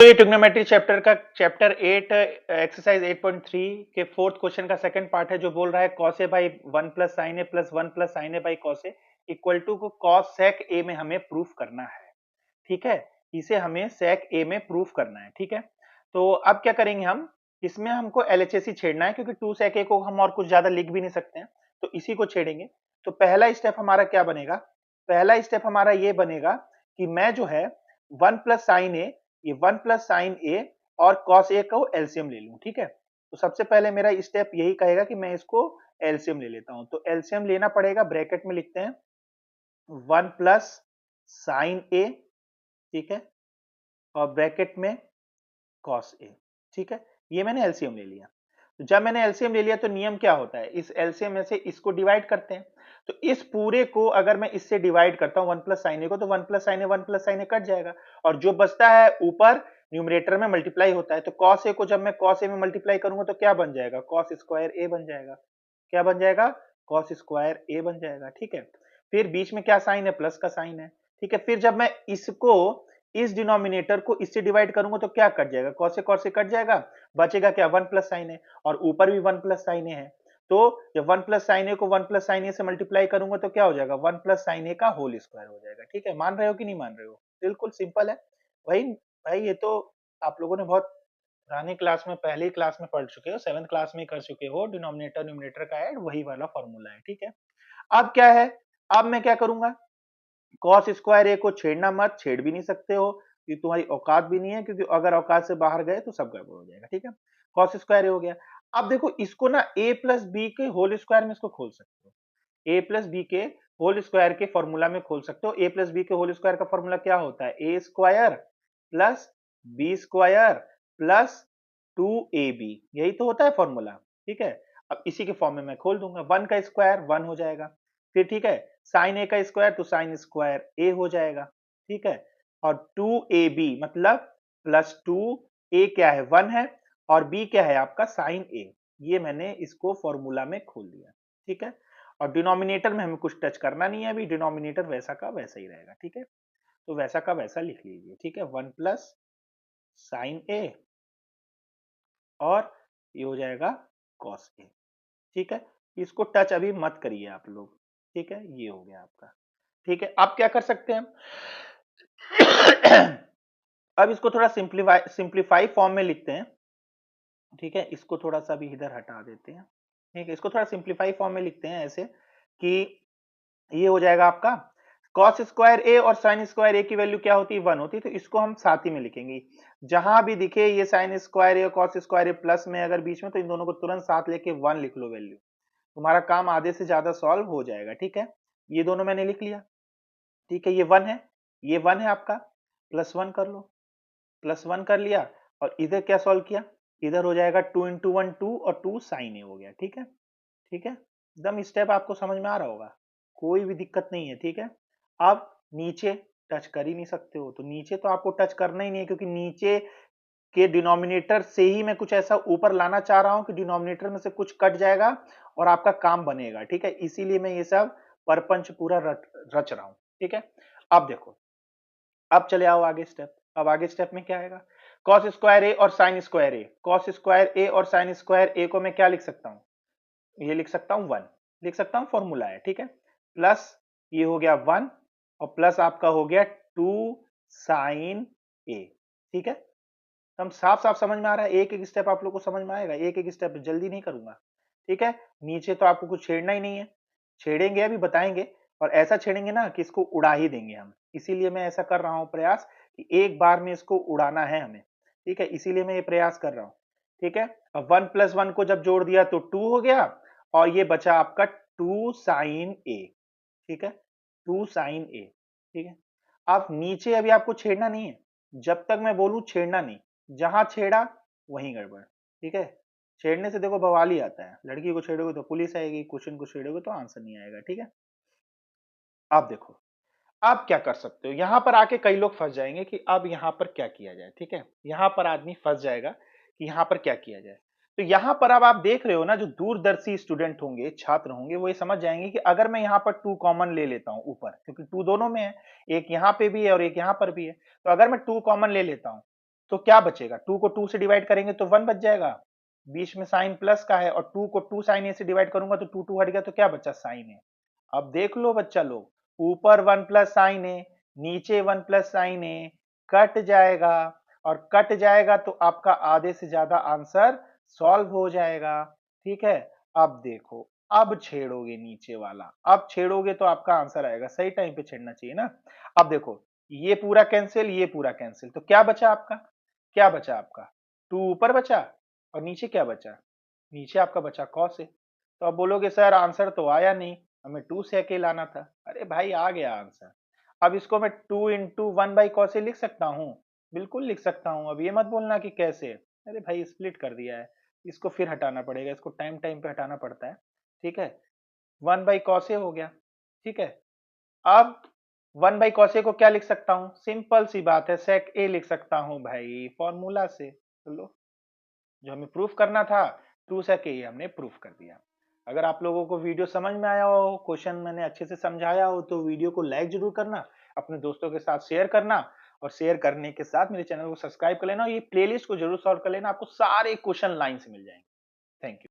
तो ये trigonometry chapter का चैप्टर 8 एक्सरसाइज 8.3 के फोर्थ क्वेश्चन का सेकंड पार्ट है जो बोल रहा है cos a by 1 plus sine a plus 1 plus sine a by cos a equal to को cos sec a में हमें प्रूफ करना है। ठीक है, इसे हमें sec a में प्रूफ करना है। ठीक है, तो अब क्या करेंगे हम, इसमें हमको LHS छेड़ना है क्योंकि 2 sec a को हम और कुछ ज्यादा लिख भी नहीं सकते हैं, तो इसी को छेड़ेंगे। तो पहला स्टेप हमारा क्या बनेगा, पहला स्टेप हमारा ये बनेगा कि मैं जो है 1 प्लस साइन ए, ये 1 प्लस साइन ए और cos a को एलसीएम ले लूं। ठीक है, तो सबसे पहले मेरा स्टेप यही कहेगा कि मैं इसको एलसीएम ले लेता हूं। तो एलसीएम लेना पड़ेगा, ब्रैकेट में लिखते हैं 1 प्लस साइन ए, ठीक है, और ब्रैकेट में cos a। ठीक है, ये मैंने एलसीएम ले लिया। तो जब मैंने एलसीएम ले लिया तो नियम क्या होता है, इस एलसीएम में से इसको डिवाइड करते हैं। तो इस पूरे को अगर मैं इससे डिवाइड करता हूं 1 प्लस साइन ए को, तो 1 प्लस साइन ए 1 प्लस साइन ए कट जाएगा और जो बचता है ऊपर न्यूमरेटर में मल्टीप्लाई होता है। तो cos a को जब मैं cos a में मल्टीप्लाई करूंगा तो क्या बन जाएगा, cos स्क्वायर a बन जाएगा। क्या बन जाएगा, cos स्क्वायर a बन जाएगा। ठीक है, फिर बीच में क्या साइन है, प्लस का साइन है। ठीक है, फिर जब मैं इसको इस डिनोमिनेटर को इससे डिवाइड करूंगा तो क्या कट जाएगा, cos से कट जाएगा, बचेगा क्या, 1 प्लस साइन है और ऊपर भी 1 प्लस साइन है। तो जब 1 प्लस साइन ए को 1 प्लस साइन ए से मल्टीप्लाई करूंगा तो क्या हो जाएगा, 1 प्लस साइन ए का होल स्क्वायर हो जाएगा। ठीक है, मान रहे हो कि नहीं मान रहे हो, बिल्कुल सिंपल है। भाई भाई ये तो आप लोगों ने बहुत पुरानी क्लास में, पहली क्लास में पढ़ चुके हो, 7th क्लास में कर चुके हो, डिनोमिनेटर न्यूमरेटर का ऐड वही वाला फॉर्मूला है। ठीक है, अब क्या है, अब मैं क्या करूंगा, कॉस स्क्वायर ए को छेड़ना मत, छेड़ भी नहीं सकते हो, ये तुम्हारी औकात भी नहीं है, क्योंकि अगर औकात से बाहर गए तो सब गड़बड़ हो जाएगा। ठीक है, कॉस स्क्वायर ए हो गया। अब देखो इसको ना a प्लस बी के होल स्क्वायर में इसको खोल सकते हो, a प्लस बी के होल स्क्वायर के फॉर्मूला में खोल सकते हो। a प्लस बी के होल स्क्वायर का फॉर्मूला क्या होता है, a square plus b square plus 2ab, यही तो होता है फॉर्मूला। ठीक है, अब इसी के फॉर्म में मैं खोल दूंगा, 1 का स्क्वायर 1 हो जाएगा, फिर ठीक है साइन ए का स्क्वायर तो साइन स्क्वायर ए हो जाएगा। ठीक है, और 2ab मतलब प्लस 2, ए क्या है 1 है और बी क्या है आपका साइन ए, ये मैंने इसको फॉर्मूला में खोल दिया। ठीक है, और डिनोमिनेटर में हमें कुछ टच करना नहीं है अभी, डिनोमिनेटर वैसा का वैसा ही रहेगा। ठीक है, तो वैसा का वैसा लिख लीजिए। ठीक है, 1 प्लस साइन ए और ये हो जाएगा कॉस ए। ठीक है, इसको टच अभी मत करिए आप लोग। ठीक है, ये हो गया आपका। ठीक है, अब क्या कर सकते हैं हम अब इसको थोड़ा सिंप्लीफाई फॉर्म में लिखते हैं। ठीक है, इसको थोड़ा सा भी इधर हटा देते हैं। ठीक है, इसको थोड़ा सिंप्लीफाई फॉर्म में लिखते हैं ऐसे कि ये हो जाएगा आपका cos स्क्वायर ए और sin स्क्वायर ए की वैल्यू क्या होती है, 1 होती है, तो इसको हम साथ ही में लिखेंगे। जहां भी दिखे ये sin स्क्वायर ए और cos स्क्वायर ए प्लस में अगर बीच में, तो इन दोनों को तुरंत साथ लेके 1 लिख लो वैल्यू, तुम्हारा काम आधे से ज्यादा सॉल्व हो जाएगा। ठीक है, ये दोनों मैंने लिख लिया। ठीक है, ये 1 है, ये 1 है आपका, प्लस 1 कर लो, प्लस 1 कर लिया और इधर क्या सॉल्व किया, इधर हो जाएगा 2 इंटू 1 2 और 2 साइन ए हो गया। ठीक है, ठीक है, एकदम स्टेप आपको समझ में आ रहा होगा, कोई भी दिक्कत नहीं है। ठीक है, अब नीचे टच कर ही नहीं सकते हो, तो नीचे तो आपको टच करना ही नहीं है, क्योंकि नीचे के डिनोमिनेटर से ही मैं कुछ ऐसा ऊपर लाना चाह रहा हूं कि डिनोमिनेटर में से कुछ कट जाएगा और आपका काम बनेगा। ठीक है, इसीलिए मैं ये सब परपंच पूरा रच रहा हूं। ठीक है, अब देखो, अब चले आओ आगे स्टेप। अब आगे स्टेप में क्या आएगा, cos स्क्वायर ए और sin स्क्वायर ए, cos स्क्वायर ए और sin स्क्वायर ए को मैं क्या लिख सकता हूं, ये लिख सकता हूं 1, लिख सकता हूं, फॉर्मूला है। ठीक है, प्लस ये हो गया 1 और प्लस आपका हो गया 2 साइन ए। ठीक है, तो हम साफ साफ समझ में आ रहा है, एक एक स्टेप आप लोग को समझ में आएगा, एक एक स्टेप जल्दी नहीं करूंगा। ठीक है, नीचे तो आपको कुछ छेड़ना ही नहीं है, छेड़ेंगे अभी बताएंगे, और ऐसा छेड़ेंगे ना कि इसको उड़ा ही देंगे हम, इसीलिए मैं ऐसा कर रहा हूं प्रयास कि एक बार में इसको उड़ाना है हमें। ठीक है, इसीलिए मैं ये प्रयास कर रहा हूं। ठीक है, अब 1 प्लस 1 को जब जोड़ दिया तो 2 हो गया और ये बचा आपका 2 साइन ए। ठीक है, 2 साइन ए। ठीक है, अब नीचे अभी आपको छेड़ना नहीं है, जब तक मैं बोलूं छेड़ना नहीं, जहां छेड़ा वहीं गड़बड़। ठीक है, छेड़ने से देखो बवाल ही आता है, लड़की को छेड़ोगे तो पुलिस आएगी, क्वेश्चन को छेड़ोगे तो आंसर नहीं आएगा। ठीक है, अब देखो, आप क्या कर सकते हो, यहां पर आके कई लोग फंस जाएंगे कि अब यहां पर क्या किया जाए। ठीक है, यहां पर आदमी फंस जाएगा कि यहां पर क्या किया जाए। तो यहां पर अब आप देख रहे हो ना, जो दूरदर्शी स्टूडेंट होंगे, छात्र होंगे, वो ये समझ जाएंगे कि अगर मैं यहां पर 2 कॉमन ले लेता हूं ऊपर, क्योंकि 2 दोनों में है, एक यहां पे भी है और एक यहां पर भी है, तो अगर मैं 2 कॉमन ले लेता हूं तो क्या बचेगा, 2 को 2 से डिवाइड करेंगे तो 1 बच जाएगा, बीच में साइन प्लस का है, और 2 को 2 साइन ए से डिवाइड करूंगा तो 2 हट गया, तो क्या बचा, साइन ए। अब देख लो बच्चा लोग, ऊपर 1 प्लस साइन ए, नीचे 1 प्लस साइन ए, कट जाएगा, और कट जाएगा तो आपका आधे से ज्यादा आंसर सॉल्व हो जाएगा। ठीक है, अब देखो, अब छेड़ोगे नीचे वाला, अब छेड़ोगे तो आपका आंसर आएगा, सही टाइम पे छेड़ना चाहिए ना। अब देखो, ये पूरा कैंसिल, ये पूरा कैंसिल, तो क्या बचा आपका, क्या बचा आपका, 2 ऊपर बचा, और नीचे क्या बचा, नीचे आपका बचा cos a। तो अब बोलोगे सर आंसर तो आया नहीं, हमें 2 sec a लाना था। अरे भाई आ गया आंसर। अब इसको मैं 2 इंटू 1/cos a लिख सकता हूँ, बिल्कुल लिख सकता हूँ। अब ये मत बोलना कि कैसे, अरे भाई स्प्लिट कर दिया है, इसको फिर हटाना पड़ेगा, इसको टाइम टाइम पे हटाना पड़ता है। ठीक है, 1/cos a हो गया। ठीक है, अब 1/cos a को क्या लिख सकता हूँ, सिंपल सी बात है, sec a लिख सकता हूँ भाई, फॉर्मूला से। तो लो, जो हमें प्रूफ करना था 2 sec a, हमने प्रूफ कर दिया। अगर आप लोगों को वीडियो समझ में आया हो, क्वेश्चन मैंने अच्छे से समझाया हो, तो वीडियो को लाइक जरूर करना, अपने दोस्तों के साथ शेयर करना, और शेयर करने के साथ मेरे चैनल को सब्सक्राइब कर लेना, और ये प्लेलिस्ट को जरूर सॉल्व कर लेना, आपको सारे क्वेश्चन लाइन से मिल जाएंगे। Thank you.